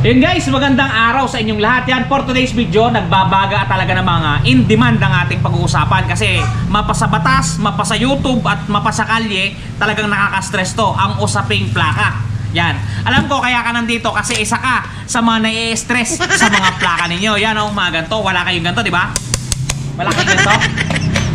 Yun guys, magandang araw sa inyong lahat. Yan, for today's video, nagbabaga talaga ng mga in-demand ang ating pag-uusapan. Kasi mapasa batas, mapasa YouTube at mapasa kalye, talagang nakaka-stress to, ang usaping plaka. Yan, alam ko kaya ka nandito kasi isa ka sa mga nai-stress sa mga plaka ninyo. Yan o, mga ganito, wala kayong ganito, di ba? Wala kayong ganito.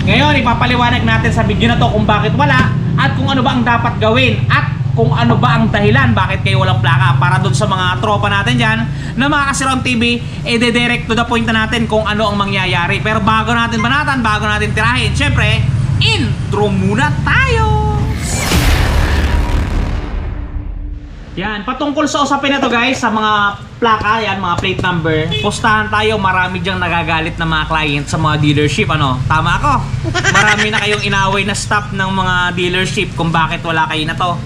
Ngayon, ipapaliwanag natin sa video na to kung bakit wala at kung ano ba ang dapat gawin at kung ano ba ang dahilan bakit kayo walang plaka, para dun sa mga tropa natin dyan na mga Kasirahon TV, direct to the point na natin kung ano ang mangyayari. Pero bago natin banatan, bago natin tirahin, syempre, intro muna tayo! Yan, patungkol sa usapin na to guys, sa mga plaka, yan, mga plate number, postahan tayo, marami dyang nagagalit na mga client sa mga dealership, ano? Tama ako? Marami na kayong inaway na staff ng mga dealership kung bakit wala kayo na to.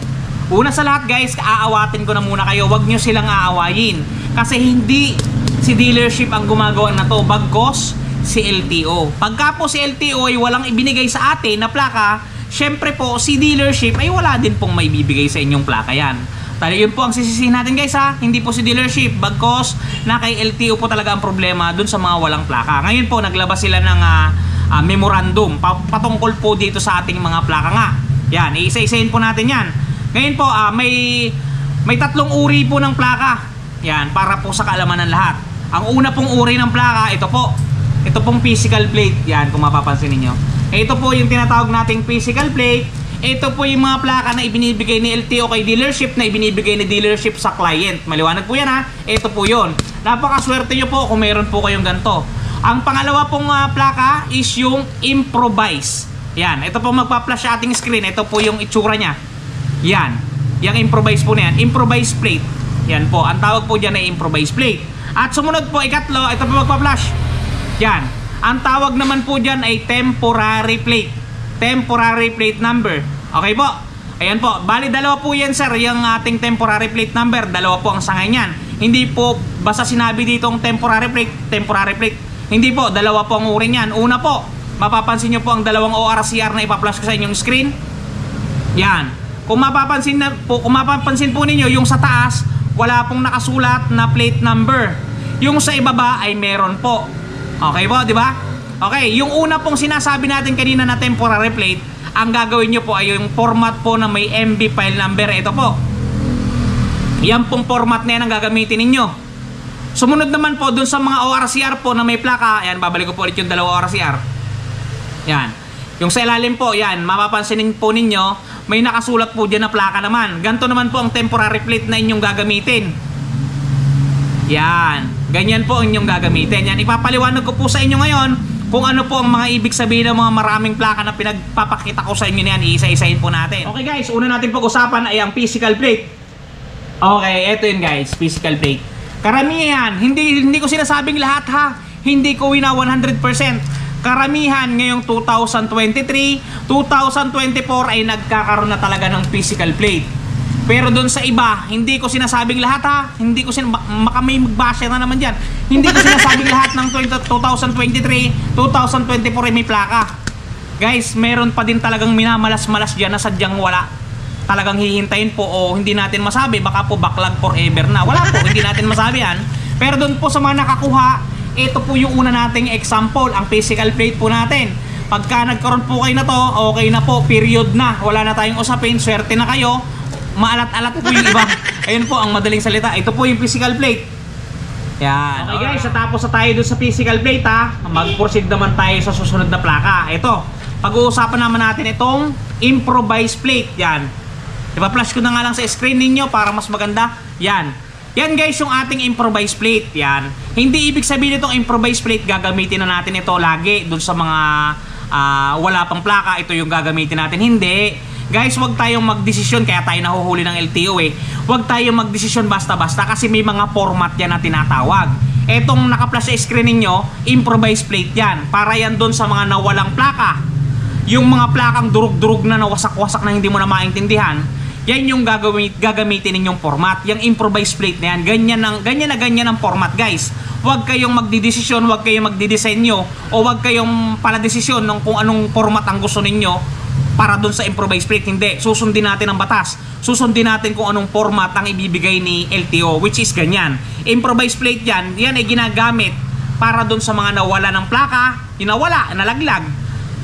Una sa lahat guys, aawatin ko na muna kayo, wag nyo silang aawayin. Kasi hindi si dealership ang gumagawa na to, bagkos si LTO. Pagka po si LTO ay walang ibinigay sa atin na plaka, syempre po si dealership ay wala din pong may bibigay sa inyong plaka yan. Tali yun po ang sisisihin natin guys ha, hindi po si dealership, bagkos na kay LTO po talaga ang problema dun sa mga walang plaka. Ngayon po naglabas sila ng memorandum patungkol po dito sa ating mga plaka nga. Yan, iisa-isahin po natin yan. Ngayon po, may tatlong uri po ng plaka. Yan, para po sa kaalaman ng lahat. Ang una pong uri ng plaka, ito po. Ito pong physical plate. Yan, kung mapapansin niyo. Ito po yung tinatawag nating physical plate. Ito po yung mga plaka na ibinibigay ni LTO kay dealership, na ibinibigay ni dealership sa client. Maliwanag po yan ha. Ito po yun. Napakaswerte nyo po kung meron po kayong ganito. Ang pangalawa pong plaka is yung improvise. Yan, ito po magpa-flash sa ating screen. Ito po yung itsura nya. Yan, yung improvise po na yan, improvise plate. Yan po, ang tawag po dyan ay improvise plate. At sumunod po, ikatlo, ito po magpa-flash. Yan, ang tawag naman po dyan ay temporary plate. Temporary plate number. Okay po, ayan po, bali dalawa po yan sir, yung ating temporary plate number. Dalawa po ang sangay niyan. Hindi po basta sinabi ditong temporary plate. Hindi po, dalawa po ang uri niyan. Una po, mapapansin nyo po ang dalawang ORCR na ipa-flash ko sa inyong screen. Yan. Kung mapapansin po ninyo, yung sa taas, wala pong nakasulat na plate number. Yung sa ibaba ay meron po. Okay po, di ba? Okay, yung una pong sinasabi natin kanina na temporary plate, ang gagawin nyo po ay yung format po na may MB file number. Ito po. Yan pong format na yan ang gagamitin ninyo. Sumunod naman po dun sa mga ORCR po na may plaka. Ayan, babalik ko po ulit yung dalawa ORCR. Yan. Yung sa ilalim po, yan, mapapansinin po ninyo, may nakasulat po dyan na plaka naman. Ganito naman po ang temporary plate na inyong gagamitin. Yan, ganyan po ang inyong gagamitin. Yan, ipapaliwanag ko po sa inyo ngayon kung ano po ang mga ibig sabihin ng mga maraming plaka na pinagpapakita ko sa inyo na yan. Iisa-isahin po natin. Okay guys, una natin pag-usapan ay ang physical plate. Okay, eto yun guys, physical plate. Karamihan, hindi ko sinasabing lahat ha. Hindi ko wina 100%. Karamihan ngayong 2023, 2024 ay nagkakaroon na talaga ng physical plate. Pero doon sa iba, hindi ko sinasabing lahat ha. Hindi ko makamay magbasya na naman dyan. Hindi ko sinasabing lahat ng 2023, 2024 ay may plaka. Guys, meron pa din talagang minamalas-malas dyan na sadyang wala. Talagang hihintayin po o hindi natin masabi. Baka po backlog forever na. Wala po, hindi natin masabi yan. Pero doon po sa mga nakakuha, ito po yung una nating example, ang physical plate po natin. Pagka nagkaroon po kayo na to, okay na po, period na. Wala na tayong usapin, swerte na kayo. Maalat-alat po yung iba. Ayun po ang madaling salita. Ito po yung physical plate. Yan. Okay guys, tapos na tayo dun sa physical plate ha. Mag-proceed naman tayo sa susunod na plaka. Ito, pag-uusapan naman natin itong improvise plate. Yan. Ipa-flash ko na nga lang sa screen ninyo para mas maganda. Yan. Yan guys, yung ating improvise plate. Yan. Hindi ibig sabihin itong improvise plate, gagamitin na natin ito lagi dun sa mga wala pang plaka. Ito yung gagamitin natin. Hindi. Guys, wag tayong magdesisyon, kaya tayo nahuhuli ng LTO eh. Wag tayong magdesisyon basta-basta kasi may mga format yan na tinatawag. Etong naka-flash sa screen ninyo, improvise plate yan. Para yan dun sa mga nawalang plaka. Yung mga plakang durug-durug na nawasak-wasak na hindi mo na maintindihan. Yan yung gagamitin ninyong format. Yung improvise plate na yan, ganyan ang format guys. Huwag kayong magdidesisyon, huwag kayong magdidisenyo, o huwag kayong paladesisyon ng kung anong format ang gusto ninyo. para dun sa improvised plate. Hindi, susundin natin ang batas. Susundin natin kung anong format ang ibibigay ni LTO, which is ganyan. Improvised plate yan ay ginagamit para dun sa mga nawala ng plaka, yung nawala, nalaglag.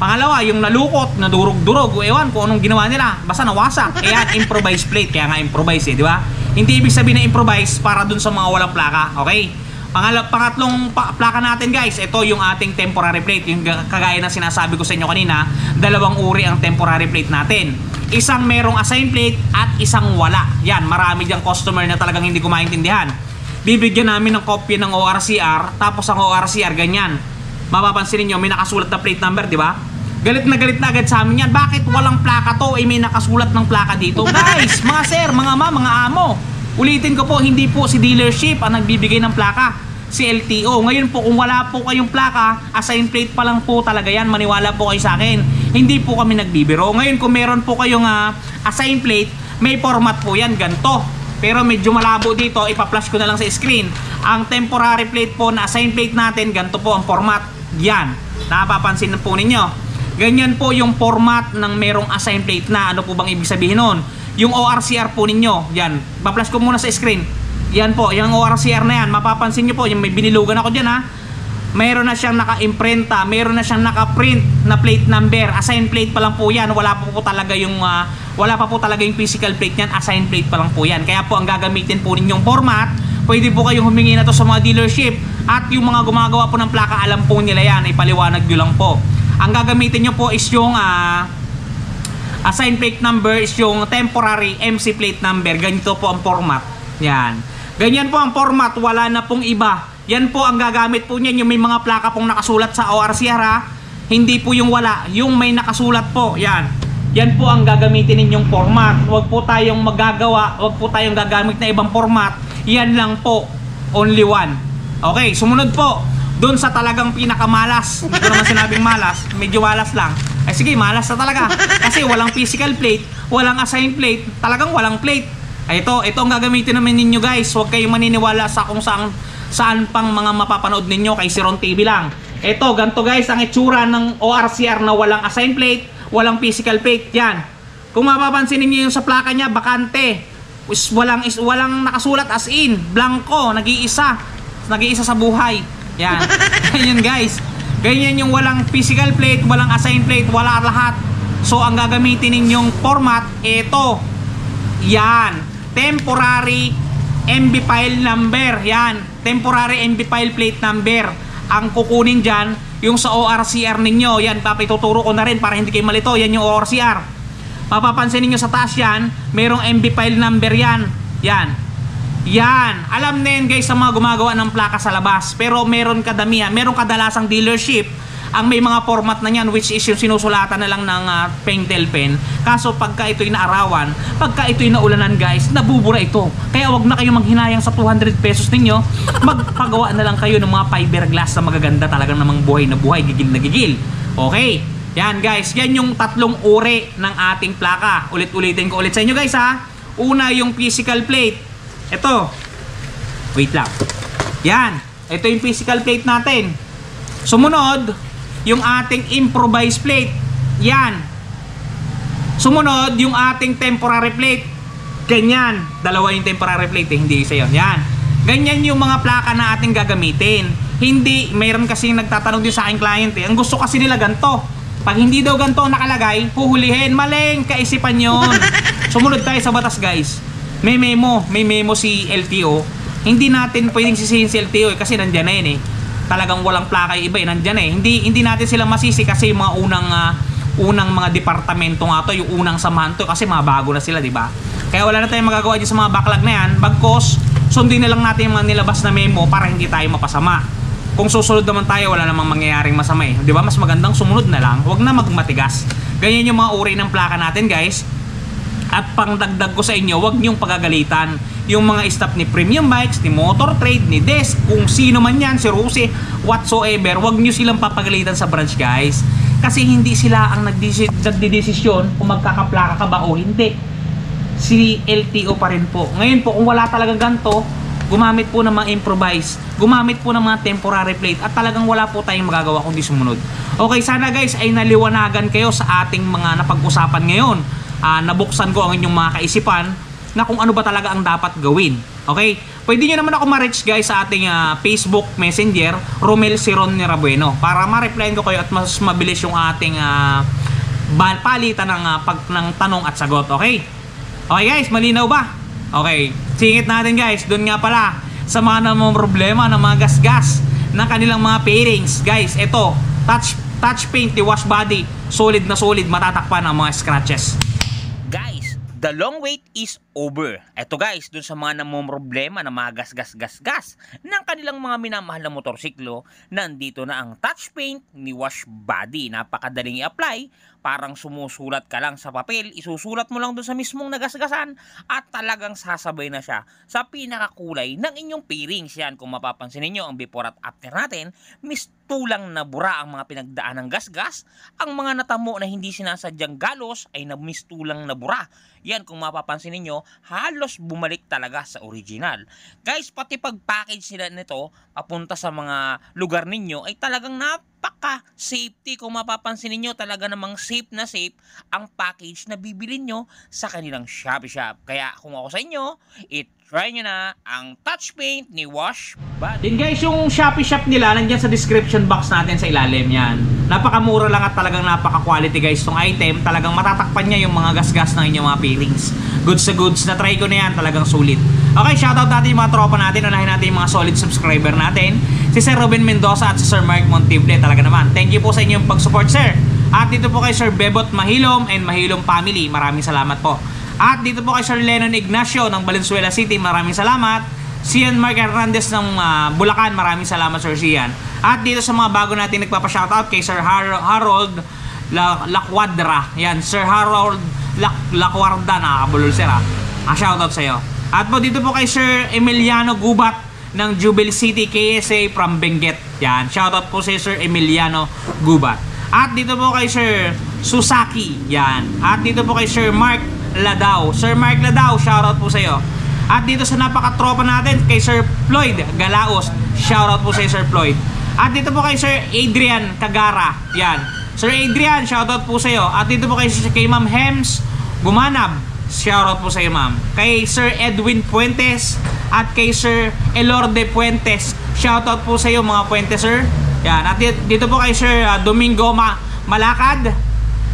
Pangalawa, yung nalukot, nadurog-durog, ewan kung anong ginawa nila, basta nawasak. Ayan, improvised plate, kaya nga improvise di ba? Hindi ibig sabihin na improvise para dun sa mga walang plaka, okay? Pangatlong plaka natin guys, ito yung ating temporary plate. Yung kagaya na sinasabi ko sa inyo kanina, dalawang uri ang temporary plate natin. Isang merong assigned plate at isang wala. Yan, marami diyang customer na talagang hindi ko maintindihan. Bibigyan namin ng kopya ng ORCR, tapos ang ORCR ganyan. Mapapansin niyo may nakasulat na plate number, di ba? Galit na agad sa amin yan. Bakit walang plaka to? May nakasulat ng plaka dito. Guys, mga sir, mga mga amo, ulitin ko po, hindi po si dealership ang nagbibigay ng plaka, si LTO. Ngayon po, kung wala po kayong plaka, assigned plate pa lang po talaga yan. Maniwala po kayo sa akin. Hindi po kami nagbibiro. Ngayon, kung meron po kayong assigned plate, may format po yan, ganito. Pero medyo malabo dito, ipa-flash ko na lang sa screen. Ang temporary plate po na assigned plate natin, ganito po ang format. Yan, napapansin na po ninyo. Ganyan po yung format ng merong assigned plate na. Ano po bang ibig sabihin nun? Yung ORCR po ninyo, yan, pa-flash ko muna sa screen. Yan po, yung ORCR na yan, mapapansin nyo po, yung may binilugan ako dyan mayroon na siyang naka-imprenta, mayroon na siyang naka-print na plate number. Assigned plate pa lang po yan, wala pa po talaga yung physical plate niyan, assigned plate pa lang po yan. Kaya po ang gagamitin po ninyong format, pwede po kayong humingi na to sa mga dealership. At yung mga gumagawa po ng plaka, alam po nila yan, ipaliwanag nyo lang po. Ang gagamitin nyo po is yung assigned plate number, is yung temporary MC plate number. Ganito po ang format. Yan. Ganyan po ang format, wala na pong iba. Yan po ang gagamit po niyan, yung may mga plaka pong nakasulat sa ORCR hindi po yung wala, yung may nakasulat po. Yan. Yan po ang gagamitin ninyong format. Huwag po tayong magagawa, huwag po tayong gagamit na ibang format. Yan lang po. Only one. Okay, sumunod po. Doon sa talagang pinakamalas. Hindi ko naman sinabing malas, medyo malas lang. Ay sige, malas na talaga. Kasi walang physical plate, walang assigned plate, talagang walang plate. Ay ito ang gagamitin naman ninyo guys. Huwag kayong maniniwala sa kung saan pang mga mapapanood ninyo kay Siron TV lang. Ito, ganito guys ang itsura ng ORCR na walang assigned plate, walang physical plate. Yan. Kung mapapansin niyo yung sa plaka niya, bakante. Walang nakasulat as in, blanco, nag-iisa sa buhay. Yan. Ganyan guys. Ganyan yung walang physical plate, walang assigned plate, wala lahat. So ang gagamitin ninyong format, ito. Yan. Temporary MB file number. Yan. Temporary MB file plate number. Ang kukunin dyan, yung sa ORCR ninyo. Yan, papituturo ko na rin para hindi kayo malito. Yan yung ORCR. Mapapansin ninyo sa taas yan, merong MB file number yan. Yan. Yan. Alam na yan guys sa mga gumagawa ng plaka sa labas. Pero meron kadalasang dealership ang may mga format na yan, which is yung sinusulatan na lang ng pentel pen. Kaso pagka ito'y naarawan, pagka ito'y naulanan guys, nabubura ito. Kaya wag na kayo maghinayang sa 200 pesos ninyo. Magpagawa na lang kayo ng mga fiberglass na magaganda, talagang namang buhay na buhay, gigil na gigil. Okay. Yan guys, yan yung tatlong uri ng ating plaka. Ulit-ulitin ko ulit sa inyo guys ha. Una yung physical plate. Ito. Wait lang. Yan. Ito yung physical plate natin. Sumunod, yung ating improvised plate. Yan. Sumunod, yung ating temporary plate. Ganyan. Dalawa yung temporary plate hindi isa yun. Yan. Ganyan yung mga plaka na ating gagamitin. Hindi, mayroon kasi nagtatanong din sa aking client Ang gusto kasi nila ganito. Pag hindi daw ganito nakalagay, huhulihin. Maling kaisipan yun. Sumunod tayo sa batas guys. May memo si LTO. Hindi natin pwedeng sisihin si LTO kasi nandyan na yun talagang walang plaka yung iba nandyan hindi natin sila masisi kasi yung mga unang mga departamento nga to, yung unang samahan to kasi mga bago na sila, di ba? Kaya wala na tayong magagawa dyan sa mga backlog na yan. Bagkos, sundin na lang natin yung mga nilabas na memo para hindi tayo mapasama. Kung susunod naman tayo, wala namang mangyayaring masama di ba? Mas magandang sumunod na lang, wag na magmatigas. Ganyan yung mga uri ng plaka natin guys. At pangdagdag ko sa inyo, wag niyong pagagalitan yung mga staff ni Premium Bikes, ni Motor Trade, ni Desk, kung sino man yan, si Rose, whatsoever. Wag niyo silang papagalitan sa branch guys. Kasi hindi sila ang nagdidesisyon kung magkakaplaka ka ba o hindi. Si LTO pa rin po. Ngayon po, kung wala talagang ganito, gumamit po ng mga improvise, gumamit po ng mga temporary plate at talagang wala po tayong magagawa kundi sumunod. Okay, sana guys ay naliwanagan kayo sa ating mga napag-usapan ngayon. Nabuksan ko ang inyong mga kaisipan na kung ano ba talaga ang dapat gawin. Okay? Pwede nyo naman ako ma-reach guys sa ating Facebook Messenger, Romel Siron Nirabueno, para ma-replyan ko kayo at mas mabilis yung ating palitan ng tanong at sagot. Okay? Okay guys, malinaw ba? Okay, singit natin guys. Doon nga pala sa mga namang problema ng mga gasgas ng kanilang mga pairings. Guys, ito, touch paint, the wash body, solid na solid, matatakpan ang mga scratches. Guys, the long wait is over. Ito guys, dun sa mga namumroblema na mga gas ng kanilang mga minamahal na motorsiklo, nandito na ang touch paint ni wash body. Napakadaling i-apply, parang sumusulat ka lang sa papel, isusulat mo lang dun sa mismong nagasgasan at talagang sasabay na siya sa pinakakulay ng inyong pairings. Yan, kung mapapansin niyo ang before at after natin, mistulang na bura ang mga pinagdaan ng gasgas. Ang mga natamo na hindi sinasadyang galos ay mistulang na bura. Yan, kung mapapansin niyo, halos bumalik talaga sa original. Guys, pati pag-package nila nito papunta sa mga lugar ninyo ay talagang napaka-safety. Kung mapapansin niyo, talaga namang safe na safe ang package na bibilin nyo sa kanilang Shopee Shop. Kaya kung ako sa inyo, try nyo na ang touch paint ni Wash Body. Din guys, yung Shopee Shop nila nandyan sa description box natin sa ilalim yan. Napakamura lang at talagang napaka-quality guys itong item. Talagang matatakpan niya yung mga gasgas ng inyong mga pairings. Goods sa goods. Na-try ko na yan. Talagang sulit. Okay, shoutout natin yung mga tropa natin. Unahin natin yung mga solid subscriber natin. Si Sir Robin Mendoza at si Sir Mark Montible. Talaga naman. Thank you po sa inyong pag-support, sir. At dito po kay Sir Bebot Mahilom and Mahilom Family. Maraming salamat po. At dito po kay Sir Lennon Ignacio ng Valenzuela City. Maraming salamat. Sian Mark Hernandez ng Bulacan. Maraming salamat, Sir Sian. At dito sa mga bago natin nagpapa-shoutout kay Sir Harold Laquadra. Yan, Sir Harold Laquarda. Nakakabulol sir shoutout sa'yo. At po dito po kay Sir Emiliano Gubat ng Jubil City, KSA from Benguet. Yan, shoutout po si Sir Emiliano Gubat. At dito po kay Sir Susaki. Yan. At dito po kay Sir Mark Ladao. Sir Mark Ladao, shoutout po sa'yo. At dito sa napakatropa natin kay Sir Floyd Galaos, shoutout po sa Sir Floyd. At dito po kay Sir Adrian Kagara. Yan. Sir Adrian, shoutout po sa iyo. At dito po kay Ma'am Hems Gumanab, shoutout po sa iyo, ma'am. Kay Sir Edwin Puentes at kay Sir Elorde Puentes, shoutout po sa iyo mga Puentes, sir. Yan. At dito po kay Sir Domingo Malakad.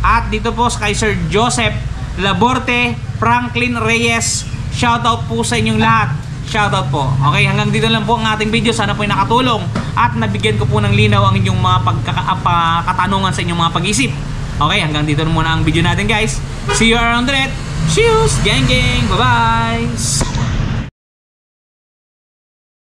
At dito po kay Sir Joseph Laborte, Franklin Reyes, shoutout po sa inyong lahat. Shoutout po. Okay, hanggang dito lang po ang ating video. Sana po ay nakatulong at nabigyan ko po ng linaw ang inyong mga katanungan sa inyong mga pag-isip. Okay, hanggang dito na muna ang video natin guys. See you around the net. Cheers! Gang gang! Bye-bye!